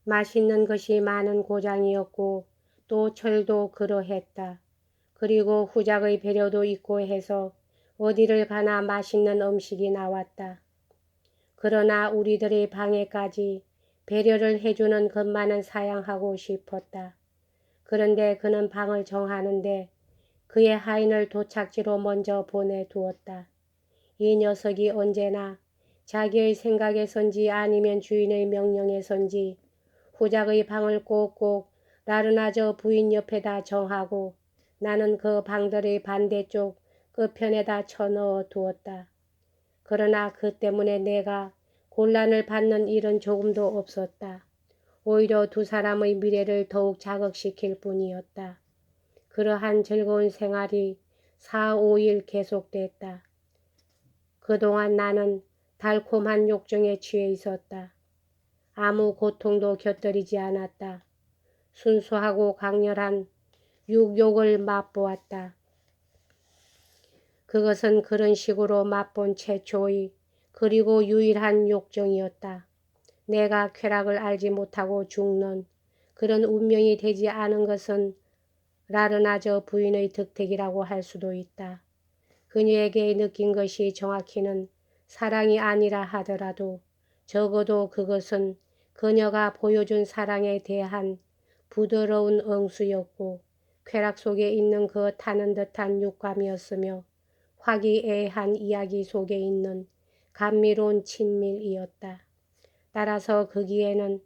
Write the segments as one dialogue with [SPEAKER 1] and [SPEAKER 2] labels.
[SPEAKER 1] 맛있는 것이 많은 고장이었고 또 철도 그러했다. 그리고 후작의 배려도 있고 해서 어디를 가나 맛있는 음식이 나왔다. 그러나 우리들의 방에까지 배려를 해주는 것만은 사양하고 싶었다. 그런데 그는 방을 정하는데 그의 하인을 도착지로 먼저 보내두었다. 이 녀석이 언제나 자기의 생각에선지 아니면 주인의 명령에선지 후작의 방을 꼭꼭 라르나저 부인 옆에다 정하고 나는 그 방들의 반대쪽 끝편에다 쳐넣어 두었다. 그러나 그 때문에 내가 곤란을 받는 일은 조금도 없었다. 오히려 두 사람의 미래를 더욱 자극시킬 뿐이었다. 그러한 즐거운 생활이 4, 5일 계속됐다. 그동안 나는 달콤한 욕정에 취해 있었다. 아무 고통도 곁들이지 않았다. 순수하고 강렬한 육욕을 맛보았다. 그것은 그런 식으로 맛본 최초의 그리고 유일한 욕정이었다. 내가 쾌락을 알지 못하고 죽는 그런 운명이 되지 않은 것은 라르나저 부인의 득택이라고 할 수도 있다. 그녀에게 느낀 것이 정확히는 사랑이 아니라 하더라도 적어도 그것은 그녀가 보여준 사랑에 대한 부드러운 응수였고 쾌락 속에 있는 그 타는 듯한 육감이었으며 화기애애한 이야기 속에 있는 감미로운 친밀이었다. 따라서 거기에는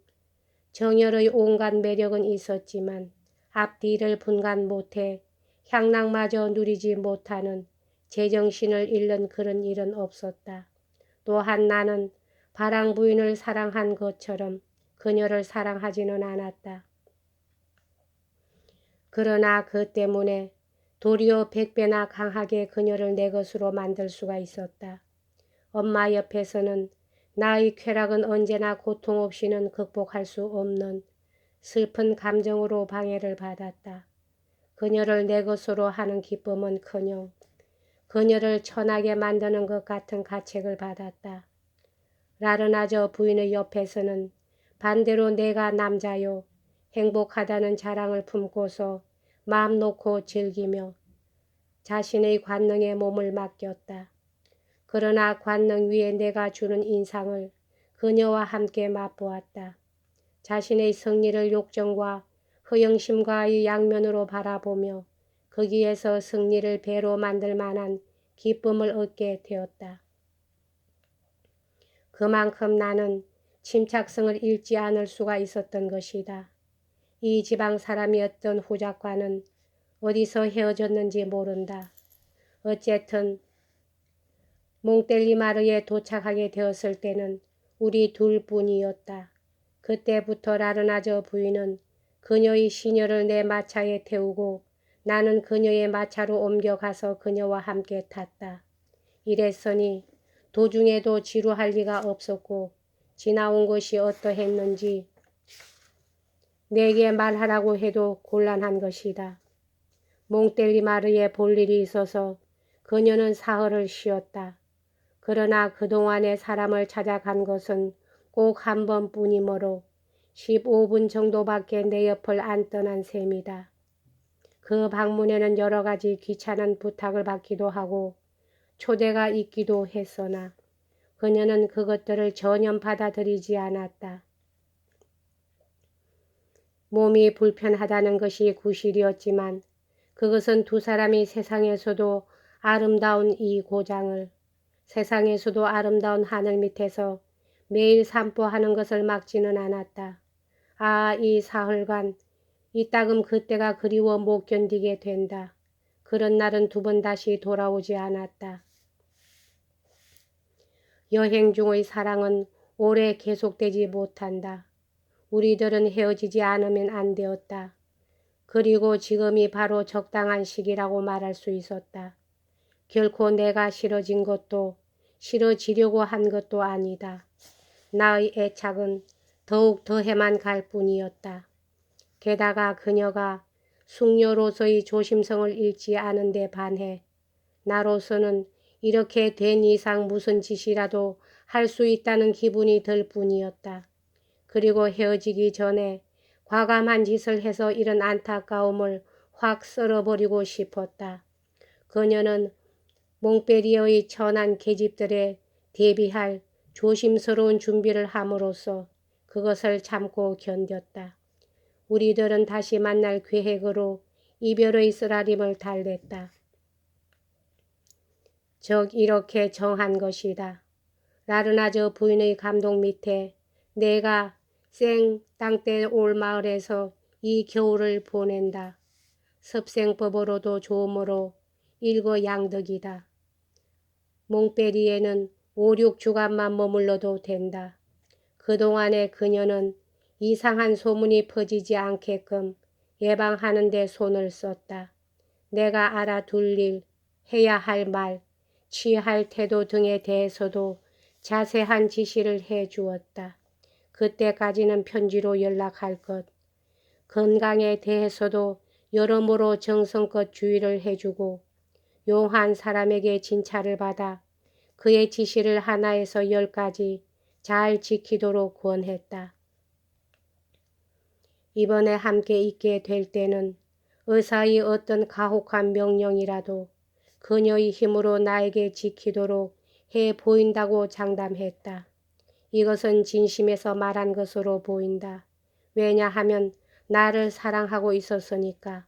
[SPEAKER 1] 정열의 온갖 매력은 있었지만 앞뒤를 분간 못해 향락마저 누리지 못하는 제정신을 잃는 그런 일은 없었다. 또한 나는 바랑 부인을 사랑한 것처럼 그녀를 사랑하지는 않았다. 그러나 그 때문에 도리어 100배나 강하게 그녀를 내 것으로 만들 수가 있었다. 엄마 옆에서는 나의 쾌락은 언제나 고통 없이는 극복할 수 없는 슬픈 감정으로 방해를 받았다. 그녀를 내 것으로 하는 기쁨은커녕 그녀를 천하게 만드는 것 같은 가책을 받았다. 라르나저 부인의 옆에서는 반대로 내가 남자요 행복하다는 자랑을 품고서 마음 놓고 즐기며 자신의 관능에 몸을 맡겼다. 그러나 관능 위에 내가 주는 인상을 그녀와 함께 맛보았다. 자신의 승리를 욕정과 허영심과의 양면으로 바라보며 거기에서 승리를 배로 만들 만한 기쁨을 얻게 되었다. 그만큼 나는 침착성을 잃지 않을 수가 있었던 것이다. 이 지방 사람이었던 후작과는 어디서 헤어졌는지 모른다. 어쨌든 몽텔리마르에 도착하게 되었을 때는 우리 둘뿐이었다. 그때부터 라르나저 부인은 그녀의 시녀를 내 마차에 태우고 나는 그녀의 마차로 옮겨가서 그녀와 함께 탔다. 이랬으니 도중에도 지루할 리가 없었고 지나온 것이 어떠했는지 내게 말하라고 해도 곤란한 것이다. 몽텔리마르에 볼 일이 있어서 그녀는 사흘을 쉬었다. 그러나 그동안에 사람을 찾아간 것은 꼭 한 번뿐이므로 15분 정도밖에 내 옆을 안 떠난 셈이다. 그 방문에는 여러 가지 귀찮은 부탁을 받기도 하고 초대가 있기도 했으나 그녀는 그것들을 전혀 받아들이지 않았다. 몸이 불편하다는 것이 구실이었지만 그것은 두 사람이 세상에서도 아름다운 이 고장을 세상에서도 아름다운 하늘 밑에서 매일 산보하는 것을 막지는 않았다. 아, 이 사흘간 이따금 그때가 그리워 못 견디게 된다. 그런 날은 두 번 다시 돌아오지 않았다. 여행 중의 사랑은 오래 계속되지 못한다. 우리들은 헤어지지 않으면 안 되었다. 그리고 지금이 바로 적당한 시기라고 말할 수 있었다. 결코 내가 싫어진 것도 싫어지려고 한 것도 아니다. 나의 애착은 더욱 더해만 갈 뿐이었다. 게다가 그녀가 숙녀로서의 조심성을 잃지 않은 데 반해 나로서는 이렇게 된 이상 무슨 짓이라도 할 수 있다는 기분이 들 뿐이었다. 그리고 헤어지기 전에 과감한 짓을 해서 이런 안타까움을 확 썰어버리고 싶었다. 그녀는 몽페리어의 천한 계집들에 대비할 조심스러운 준비를 함으로써 그것을 참고 견뎠다. 우리들은 다시 만날 계획으로 이별의 쓰라림을 달랬다. 즉 이렇게 정한 것이다. 라르나저 부인의 감독 밑에 내가 생땅떼 올 마을에서 이 겨울을 보낸다. 습생법으로도 좋으므로 일거양득이다. 몽페리에는 5, 6주간만 머물러도 된다. 그동안에 그녀는 이상한 소문이 퍼지지 않게끔 예방하는 데 손을 썼다. 내가 알아둘 일, 해야 할 말, 취할 태도 등에 대해서도 자세한 지시를 해 주었다. 그때까지는 편지로 연락할 것. 건강에 대해서도 여러모로 정성껏 주의를 해주고 용한 사람에게 진찰을 받아 그의 지시를 하나에서 10까지 잘 지키도록 권했다. 이번에 함께 있게 될 때는 의사의 어떤 가혹한 명령이라도 그녀의 힘으로 나에게 지키도록 해 보인다고 장담했다. 이것은 진심에서 말한 것으로 보인다. 왜냐하면 나를 사랑하고 있었으니까.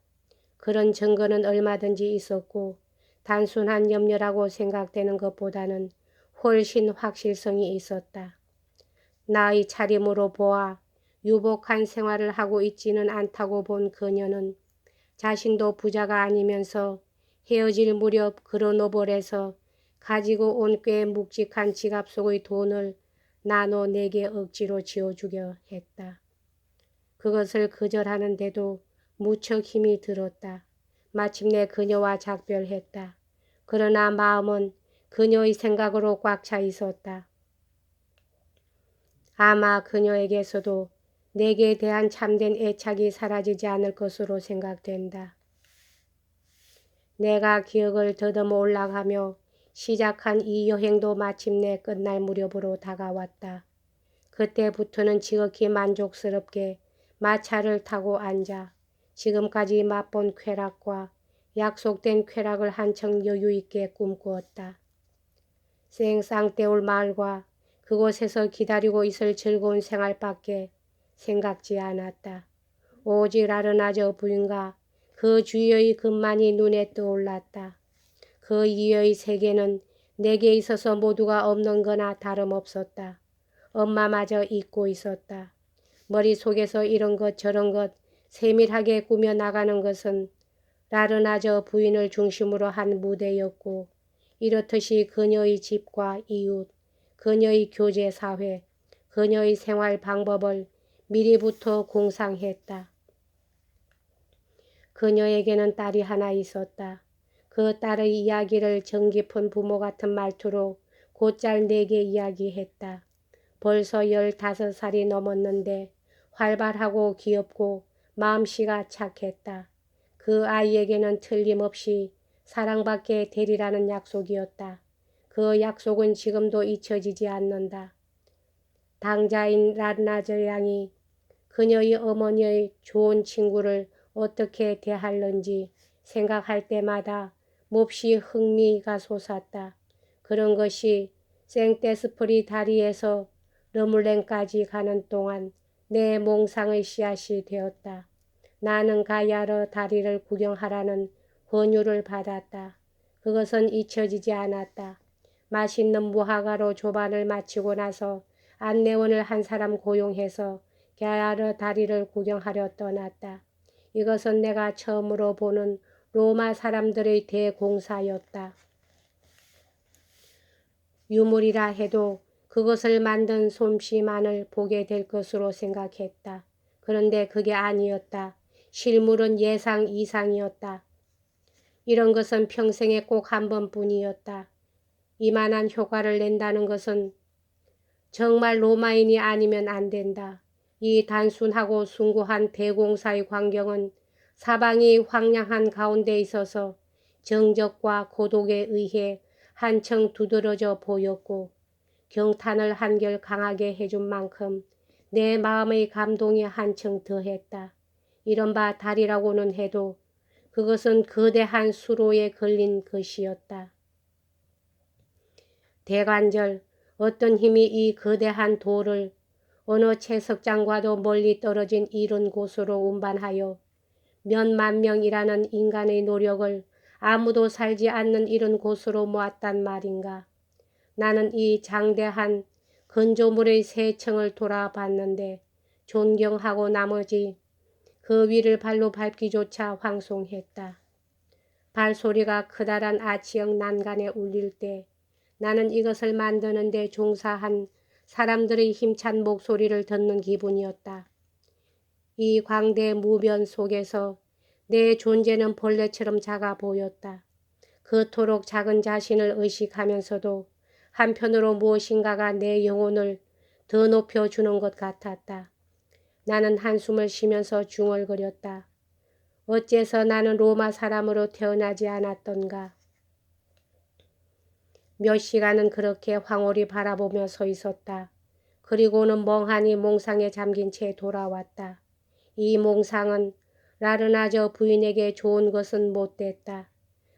[SPEAKER 1] 그런 증거는 얼마든지 있었고 단순한 염려라고 생각되는 것보다는 훨씬 확실성이 있었다. 나의 차림으로 보아 유복한 생활을 하고 있지는 않다고 본 그녀는 자신도 부자가 아니면서 헤어질 무렵 그로노볼에서 가지고 온 꽤 묵직한 지갑 속의 돈을 나눠 내게 억지로 지어주려 했다. 그것을 거절하는데도 무척 힘이 들었다. 마침내 그녀와 작별했다. 그러나 마음은 그녀의 생각으로 꽉 차 있었다. 아마 그녀에게서도 내게 대한 참된 애착이 사라지지 않을 것으로 생각된다. 내가 기억을 더듬어 올라가며 시작한 이 여행도 마침내 끝날 무렵으로 다가왔다. 그때부터는 지극히 만족스럽게 마차를 타고 앉아 지금까지 맛본 쾌락과 약속된 쾌락을 한층 여유있게 꿈꾸었다. 생쌍떼올 마을과 그곳에서 기다리고 있을 즐거운 생활밖에 생각지 않았다. 오직 라르나저 부인과 그 주위의 것만이 눈에 떠올랐다. 그 이외의 세계는 내게 있어서 모두가 없는 거나 다름없었다. 엄마마저 잊고 있었다. 머릿속에서 이런 것 저런 것 세밀하게 꾸며나가는 것은 라르나저 부인을 중심으로 한 무대였고 이렇듯이 그녀의 집과 이웃, 그녀의 교제사회, 그녀의 생활 방법을 미리부터 공상했다. 그녀에게는 딸이 하나 있었다. 그 딸의 이야기를 정 깊은 부모 같은 말투로 곧잘 내게 이야기했다. 벌써 15살이 넘었는데 활발하고 귀엽고 마음씨가 착했다. 그 아이에게는 틀림없이 사랑받게 되리라는 약속이었다. 그 약속은 지금도 잊혀지지 않는다. 당자인 라르나저 양이 그녀의 어머니의 좋은 친구를 어떻게 대할는지 생각할 때마다 몹시 흥미가 솟았다. 그런 것이 생테스프리 다리에서 르물랭까지 가는 동안 내 몽상의 씨앗이 되었다. 나는 가야르 다리를 구경하라는 권유를 받았다. 그것은 잊혀지지 않았다. 맛있는 무화과로 조반을 마치고 나서 안내원을 한 사람 고용해서 가야르 다리를 구경하려 떠났다. 이것은 내가 처음으로 보는 로마 사람들의 대공사였다. 유물이라 해도 그것을 만든 솜씨만을 보게 될 것으로 생각했다. 그런데 그게 아니었다. 실물은 예상 이상이었다. 이런 것은 평생에 꼭 한 번뿐이었다. 이만한 효과를 낸다는 것은 정말 로마인이 아니면 안 된다. 이 단순하고 숭고한 대공사의 광경은 사방이 황량한 가운데 있어서 정적과 고독에 의해 한층 두드러져 보였고 경탄을 한결 강하게 해준 만큼 내 마음의 감동이 한층 더했다. 이른바 달이라고는 해도 그것은 거대한 수로에 걸린 것이었다. 대관절, 어떤 힘이 이 거대한 돌을 어느 채석장과도 멀리 떨어진 이른 곳으로 운반하여 몇만 명이라는 인간의 노력을 아무도 살지 않는 이런 곳으로 모았단 말인가. 나는 이 장대한 건조물의 세 층을 돌아봤는데 존경하고 나머지 그 위를 발로 밟기조차 황송했다. 발소리가 커다란 아치형 난간에 울릴 때 나는 이것을 만드는 데 종사한 사람들의 힘찬 목소리를 듣는 기분이었다. 이 광대 무변 속에서 내 존재는 벌레처럼 작아 보였다. 그토록 작은 자신을 의식하면서도 한편으로 무엇인가가 내 영혼을 더 높여주는 것 같았다. 나는 한숨을 쉬면서 중얼거렸다. 어째서 나는 로마 사람으로 태어나지 않았던가. 몇 시간은 그렇게 황홀히 바라보며 서 있었다. 그리고는 멍하니 몽상에 잠긴 채 돌아왔다. 이 몽상은 라르나저 부인에게 좋은 것은 못됐다.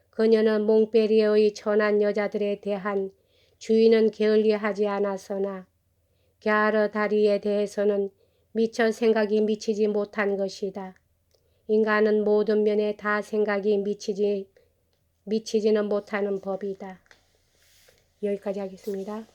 [SPEAKER 1] 그녀는 몽베리에의 천한 여자들에 대한 주의는 게을리하지 않았으나 갸르 다리에 대해서는 미처 생각이 미치지 못한 것이다. 인간은 모든 면에 다 생각이 미치지는 못하는 법이다. 여기까지 하겠습니다.